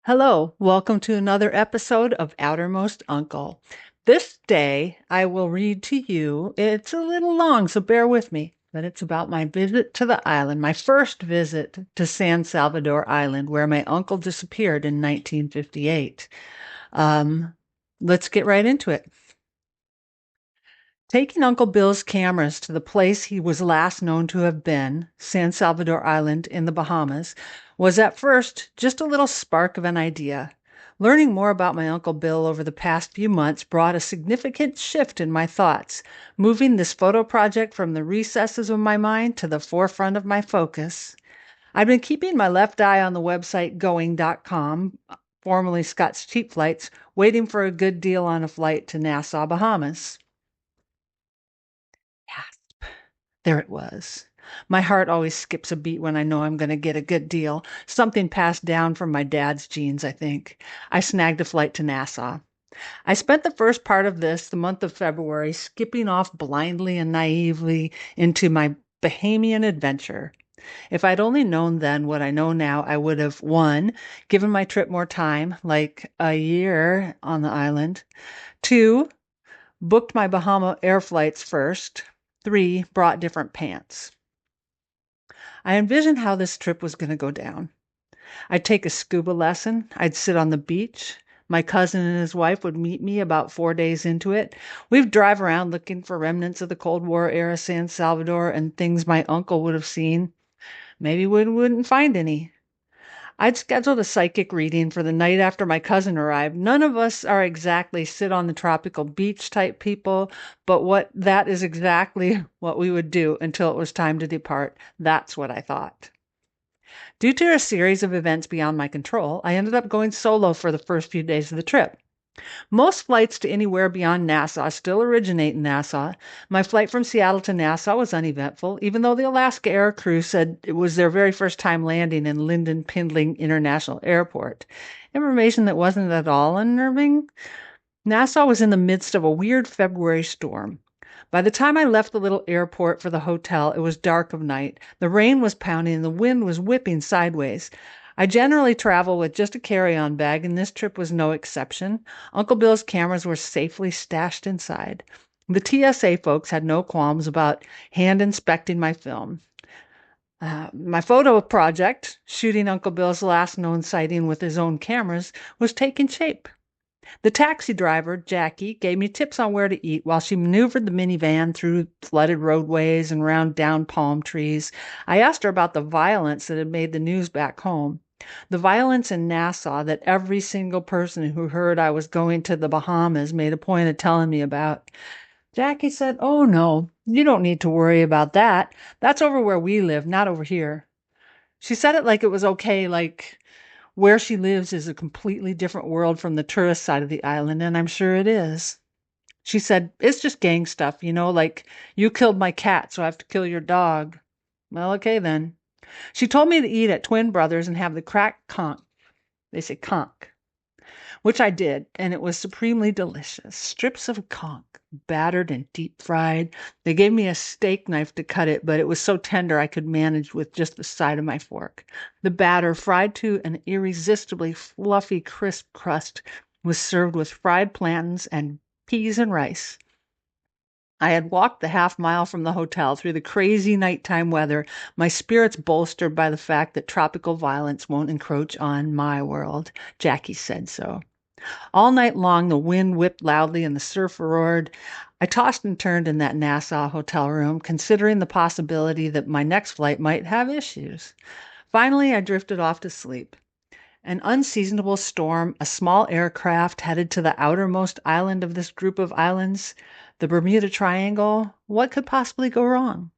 Hello, welcome to another episode of Outermost Uncle. This day I will read to you, it's a little long, so bear with me, but it's about my visit to the island, my first visit to San Salvador Island, where my uncle disappeared in 1958. Um, let's get right into it. Taking Uncle Bill's cameras to the place he was last known to have been, San Salvador Island in the Bahamas, was at first just a little spark of an idea. Learning more about my Uncle Bill over the past few months brought a significant shift in my thoughts, moving this photo project from the recesses of my mind to the forefront of my focus. I've been keeping my left eye on the website going.com, formerly Scott's Cheap Flights, waiting for a good deal on a flight to Nassau, Bahamas. There it was. My heart always skips a beat when I know I'm going to get a good deal. Something passed down from my dad's genes, I think. I snagged a flight to Nassau. I spent the first part of the month of February, skipping off blindly and naively into my Bahamian adventure. If I'd only known then what I know now, I would have, one, given my trip more time, like a year on the island. Two, booked my Bahama air flights first. Three, brought different pants. I envisioned how this trip was going to go down. I'd take a scuba lesson. I'd sit on the beach. My cousin and his wife would meet me about 4 days into it. We'd drive around looking for remnants of the Cold War era San Salvador and things my uncle would have seen. Maybe we wouldn't find any. I'd scheduled a psychic reading for the night after my cousin arrived. None of us are exactly sit on the tropical beach type people, but that is exactly what we would do until it was time to depart. That's what I thought. Due to a series of events beyond my control, I ended up going solo for the first few days of the trip. Most flights to anywhere beyond Nassau still originate in Nassau. My flight from Seattle to Nassau was uneventful, even though the Alaska Air crew said it was their very first time landing in Lynden Pindling International Airport. Information that wasn't at all unnerving. Nassau was in the midst of a weird February storm. By the time I left the little airport for the hotel, it was dark of night. The rain was pounding and the wind was whipping sideways. I generally travel with just a carry-on bag, and this trip was no exception. Uncle Bill's cameras were safely stashed inside. The TSA folks had no qualms about hand-inspecting my film. My photo project, shooting Uncle Bill's last known sighting with his own cameras, was taking shape. The taxi driver, Jackie, gave me tips on where to eat while she maneuvered the minivan through flooded roadways and around downed palm trees. I asked her about the violence that had made the news back home. The violence in Nassau that every single person who heard I was going to the Bahamas made a point of telling me about. Jackie said, "Oh no, you don't need to worry about that. That's over where we live, not over here." She said it like it was okay, like where she lives is a completely different world from the tourist side of the island, and I'm sure it is. She said, "It's just gang stuff, like you killed my cat, so I have to kill your dog." Well, okay then. She told me to eat at Twin Brothers and have the cracked conch. They say conch, which I did, and it was supremely delicious. Strips of conch, battered and deep fried. They gave me a steak knife to cut it, but it was so tender I could manage with just the side of my fork. The batter, fried to an irresistibly fluffy, crisp crust, was served with fried plantains and peas and rice. I had walked the half mile from the hotel through the crazy nighttime weather, my spirits bolstered by the fact that tropical violence won't encroach on my world. Jackie said so. All night long, the wind whipped loudly and the surf roared. I tossed and turned in that Nassau hotel room, considering the possibility that my next flight might have issues. Finally, I drifted off to sleep. An unseasonable storm, a small aircraft headed to the outermost island of this group of islands, the Bermuda Triangle. What could possibly go wrong?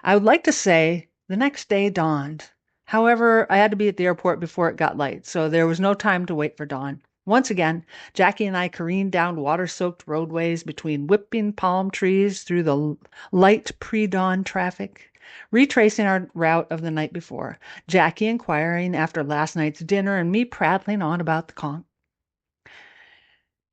I would like to say the next day dawned. However, I had to be at the airport before it got light, so there was no time to wait for dawn. Once again, Jackie and I careened down water-soaked roadways between whipping palm trees through the light pre-dawn traffic, retracing our route of the night before, Jackie inquiring after last night's dinner and me prattling on about the conch.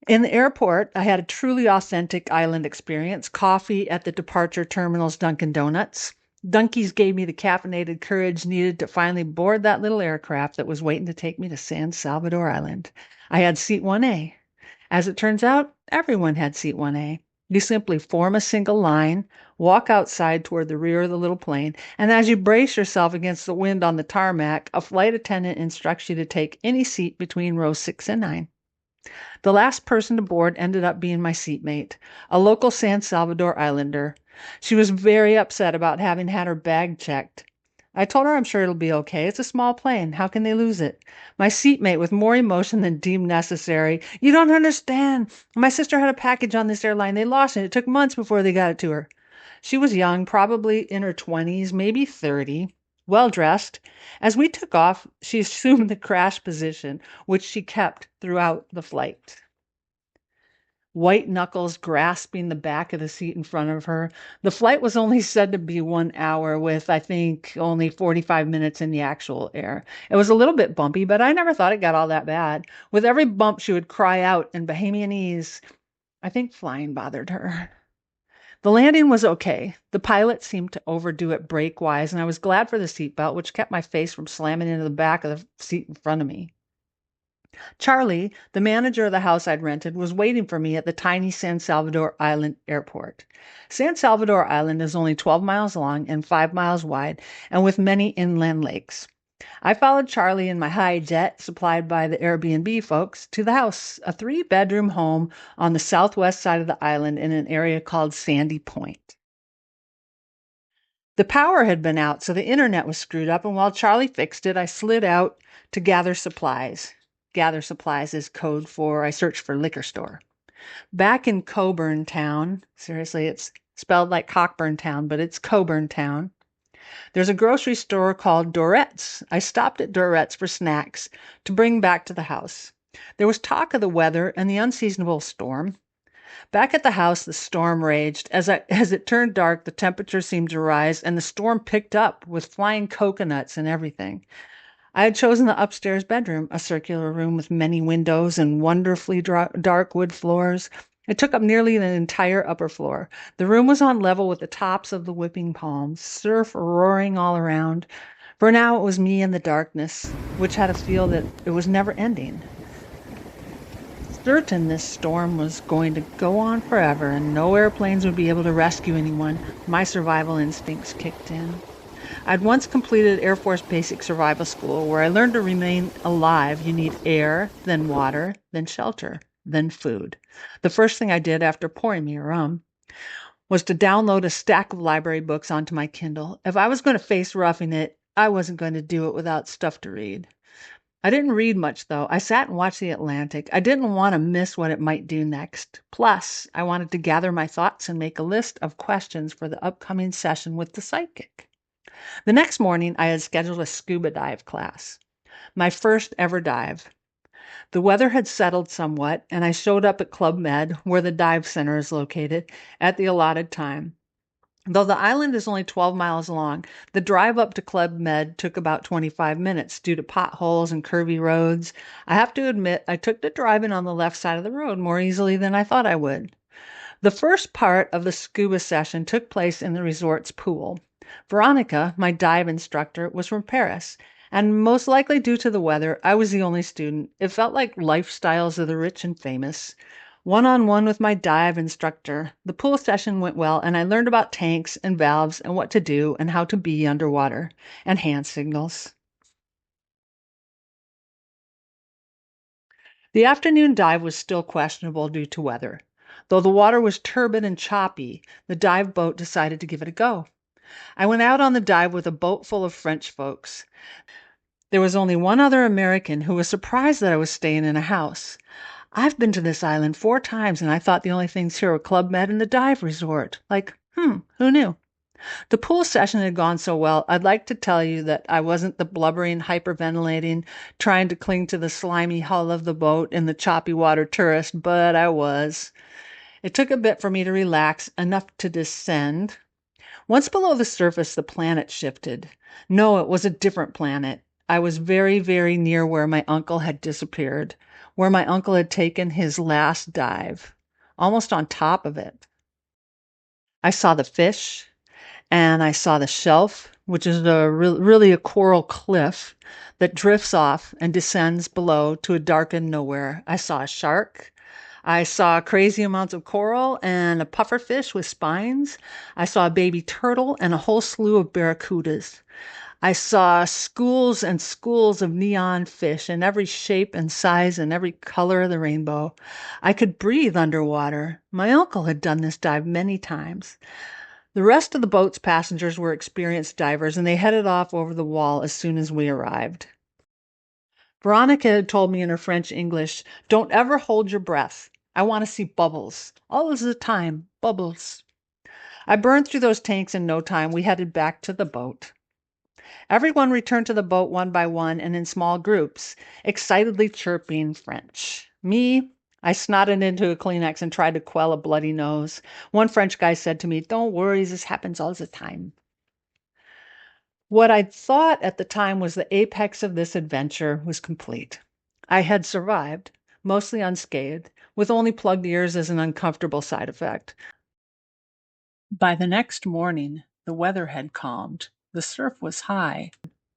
In the airport, I had a truly authentic island experience, coffee at the departure terminal's Dunkin' Donuts, Donkeys gave me the caffeinated courage needed to finally board that little aircraft that was waiting to take me to San Salvador Island. I had seat 1A. As it turns out, everyone had seat 1A. You simply form a single line, walk outside toward the rear of the little plane, and as you brace yourself against the wind on the tarmac, a flight attendant instructs you to take any seat between rows 6 and 9. The last person to board ended up being my seatmate, a local San Salvador Islander. She was very upset about having had her bag checked. I told her I'm sure it'll be okay. It's a small plane. How can they lose it? My seatmate, with more emotion than deemed necessary. You don't understand. My sister had a package on this airline. They lost it. It took months before they got it to her. She was young, probably in her 20s, maybe 30, well-dressed. As we took off, she assumed the crash position, which she kept throughout the flight. White knuckles grasping the back of the seat in front of her. The flight was only said to be 1 hour with, I think, only 45 minutes in the actual air. It was a little bit bumpy, but I never thought it got all that bad. With every bump, she would cry out in Bahamianese. I think flying bothered her. The landing was okay. The pilot seemed to overdo it brake-wise, and I was glad for the seatbelt, which kept my face from slamming into the back of the seat in front of me. Charlie, the manager of the house I'd rented, was waiting for me at the tiny San Salvador Island airport. San Salvador Island is only 12 miles long and 5 miles wide, and with many inland lakes. I followed Charlie in my high jet, supplied by the Airbnb folks, to the house, a 3-bedroom home on the southwest side of the island in an area called Sandy Point. The power had been out, so the internet was screwed up, and while Charlie fixed it, I slid out to gather supplies. Gather supplies is code for I searched for liquor store. Back in Cockburn Town, seriously, it's spelled like Cockburn Town, but it's Cockburn Town. There's a grocery store called Dorette's. I stopped at Dorette's for snacks to bring back to the house. There was talk of the weather and the unseasonable storm. Back at the house, the storm raged. As it turned dark, the temperature seemed to rise, and the storm picked up with flying coconuts and everything. I had chosen the upstairs bedroom, a circular room with many windows and wonderfully dark wood floors. It took up nearly the entire upper floor. The room was on level with the tops of the whipping palms, surf roaring all around. For now it was me in the darkness, which had a feel that it was never ending. Certain this storm was going to go on forever and no airplanes would be able to rescue anyone, my survival instincts kicked in. I'd once completed Air Force Basic Survival School, where I learned to remain alive. You need air, then water, then shelter, then food. The first thing I did after pouring me a rum was to download a stack of library books onto my Kindle. If I was going to face roughing it, I wasn't going to do it without stuff to read. I didn't read much, though. I sat and watched the Atlantic. I didn't want to miss what it might do next. Plus, I wanted to gather my thoughts and make a list of questions for the upcoming session with the psychic. The next morning, I had scheduled a scuba dive class, my first ever dive. The weather had settled somewhat, and I showed up at Club Med, where the dive center is located, at the allotted time. Though the island is only 12 miles long, the drive up to Club Med took about 25 minutes due to potholes and curvy roads. I have to admit, I took to driving on the left side of the road more easily than I thought I would. The first part of the scuba session took place in the resort's pool. Veronica, my dive instructor, was from Paris, and most likely due to the weather, I was the only student. It felt like lifestyles of the rich and famous. One-on-one with my dive instructor. The pool session went well, and I learned about tanks and valves and what to do and how to be underwater, and hand signals. The afternoon dive was still questionable due to weather. Though the water was turbid and choppy, the dive boat decided to give it a go. I went out on the dive with a boat full of French folks. There was only one other American who was surprised that I was staying in a house. I've been to this island 4 times, and I thought the only things here were Club Med and the dive resort. Who knew? The pool session had gone so well, I'd like to tell you that I wasn't the blubbering, hyperventilating, trying to cling to the slimy hull of the boat in the choppy water tourist, but I was. It took a bit for me to relax, enough to descend. Once below the surface, the planet shifted. No, it was a different planet. I was very, very near where my uncle had disappeared, where my uncle had taken his last dive, almost on top of it. I saw the fish and I saw the shelf, which is really a coral cliff that drifts off and descends below to a darkened nowhere. I saw a shark. I saw crazy amounts of coral and a pufferfish with spines. I saw a baby turtle and a whole slew of barracudas. I saw schools and schools of neon fish in every shape and size and every color of the rainbow. I could breathe underwater. My uncle had done this dive many times. The rest of the boat's passengers were experienced divers, and they headed off over the wall as soon as we arrived. Veronica had told me in her French English, "Don't ever hold your breath. I want to see bubbles. All of the time, bubbles." I burned through those tanks in no time. We headed back to the boat. Everyone returned to the boat one by one and in small groups, excitedly chirping French. Me, I snotted into a Kleenex and tried to quell a bloody nose. One French guy said to me, "Don't worry, this happens all the time." What I'd thought at the time was the apex of this adventure was complete. I had survived, mostly unscathed, with only plugged ears as an uncomfortable side effect. By the next morning, the weather had calmed. The surf was high.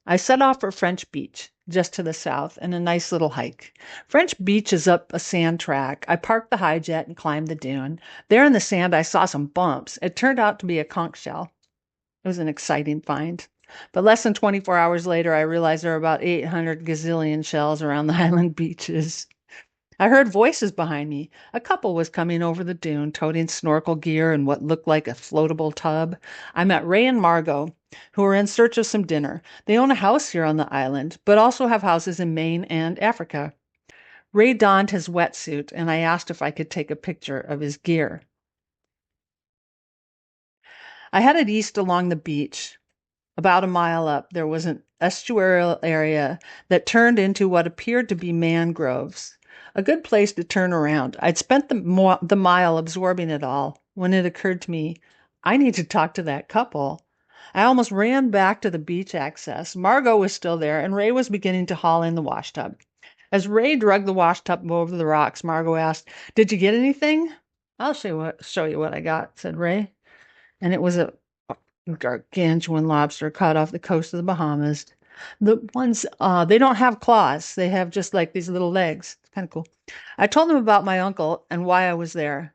I set off for French Beach, just to the south, and a nice little hike. French Beach is up a sand track. I parked the hijet and climbed the dune. There in the sand, I saw some bumps. It turned out to be a conch shell. It was an exciting find. But less than 24 hours later, I realized there were about 800 gazillion shells around the island beaches. I heard voices behind me. A couple was coming over the dune, toting snorkel gear and what looked like a floatable tub. I met Ray and Margaux, who were in search of some dinner. They own a house here on the island, but also have houses in Maine and Africa. Ray donned his wetsuit, and I asked if I could take a picture of his gear. I headed east along the beach. About a mile up, there was an estuarial area that turned into what appeared to be mangroves. A good place to turn around. I'd spent the mile absorbing it all when it occurred to me, I need to talk to that couple. I almost ran back to the beach access. Margaux was still there, and Ray was beginning to haul in the washtub. As Ray dragged the washtub over the rocks, Margaux asked, "Did you get anything?" "I'll show you what I got," said Ray. And it was a gargantuan lobster caught off the coast of the Bahamas. The ones, they don't have claws. They have just like these little legs. It's kind of cool. I told them about my uncle and why I was there.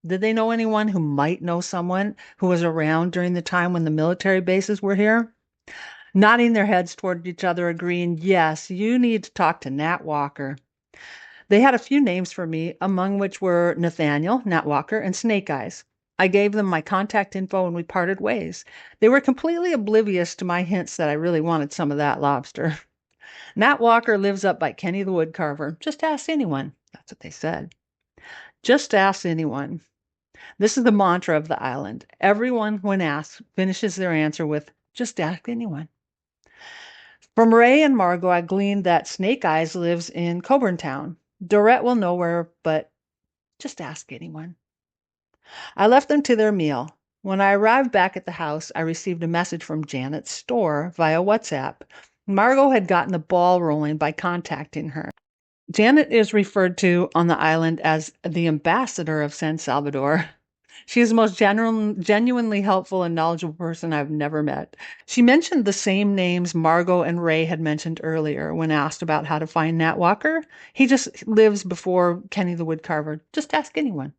Did they know anyone who might know someone who was around during the time when the military bases were here? Nodding their heads toward each other, agreeing, "Yes, you need to talk to Nat Walker." They had a few names for me, among which were Nathaniel, Nat Walker, and Snake Eyes. I gave them my contact info and we parted ways. They were completely oblivious to my hints that I really wanted some of that lobster. Nat Walker lives up by Kenny the Woodcarver. Just ask anyone. That's what they said. Just ask anyone. This is the mantra of the island. Everyone, when asked, finishes their answer with, "Just ask anyone." From Ray and Margaux, I gleaned that Snake Eyes lives in Cockburn Town. Dorette will know where, but just ask anyone. I left them to their meal. When I arrived back at the house, I received a message from Janet's store via WhatsApp. Margaux had gotten the ball rolling by contacting her. Janet is referred to on the island as the ambassador of San Salvador. She is the most genuinely helpful and knowledgeable person I've never met. She mentioned the same names Margaux and Ray had mentioned earlier when asked about how to find Nat Walker. He just lives before Kenny the Woodcarver. Just ask anyone.